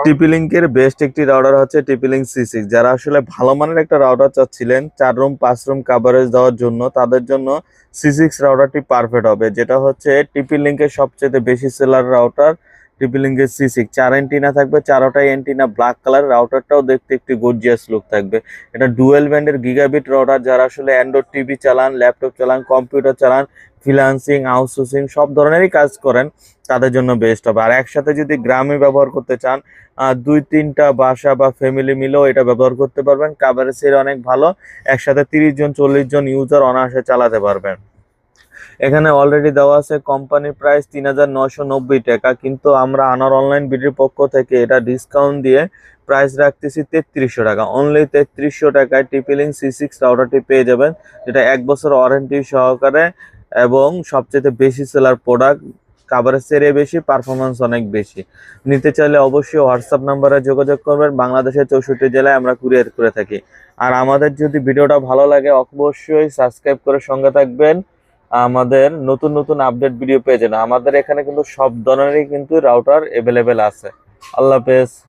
টিপি লিঙ্কের বেস্ট একটি রাউটার হচ্ছে টিপি লিঙ্ক C6। যারা আসলে ভালো মানের একটা রাউটার চাচ্ছিলেন 4 রুম 5 রুম কাভারেজ দেওয়ার জন্য, তাদের জন্য C6 রাউটারটি পারফেক্ট হবে। যেটা হচ্ছে টিপি লিঙ্কের সবচেয়ে বেশি সেলার রাউটার। টিপি লিঙ্কের C6 4 অ্যান্টিনা থাকবে, চারোটাই অ্যান্টিনা ব্ল্যাক কালার। রাউটারটাও দেখতে একটি গর্জিয়াস লুক থাকবে। এটা ডুয়েল ব্যান্ডের গিগাবিট রাউটার। যারা আসলে অ্যান্ড্রয়েড টিভি চালান, ল্যাপটপ চালান, কম্পিউটার চালান, ফ্রিল্যান্সিং, আউটসোর্সিং সব ধরনেরই কাজ করেন, তাদের জন্য বেস্ট হবে। আর একসাথে যদি গ্রামে ব্যবহার করতে চান, 2-3টা বাসা বা ফ্যামিলি মিলেও এটা ব্যবহার করতে পারবেন। কাভারেজ অনেক ভালো, একসাথে 30 জন 40 জন ইউজার অনায়াসে চালাতে পারবেন। এখানে অলরেডি দেওয়া আছে কোম্পানি প্রাইস 3990 টাকা, কিন্তু আমরা আনার অনলাইন বিডির পক্ষ থেকে এটা ডিসকাউন্ট দিয়ে প্রাইস রাখতেছি 3300 টাকা। অনলি 3300 টাকায় টিপি লিঙ্ক C6 রাউটারটি পেয়ে যাবেন, যেটা 1 বছর ওয়ারেন্টি সহকারে এবং সবচেয়ে বেশি সেলার প্রোডাক্ট। কাভারেজ বেশি, পারফরমেন্স অনেক বেশি। নিতে চাইলে অবশ্যই হোয়াটসঅ্যাপ নাম্বারে যোগাযোগ করবেন। বাংলাদেশের 64 জেলায় আমরা কুরিয়ার করে থাকি। আর আমাদের যদি ভিডিওটা ভালো লাগে অবশ্যই সাবস্ক্রাইব করে সঙ্গে থাকবেন। আমাদের নতুন নতুন আপডেট ভিডিও পেয়ে যাবেন। আমাদের এখানে কিন্তু সব ধরনেরই কিন্তু রাউটার এভেলেবেল আছে। আল্লাহ হাফেজ।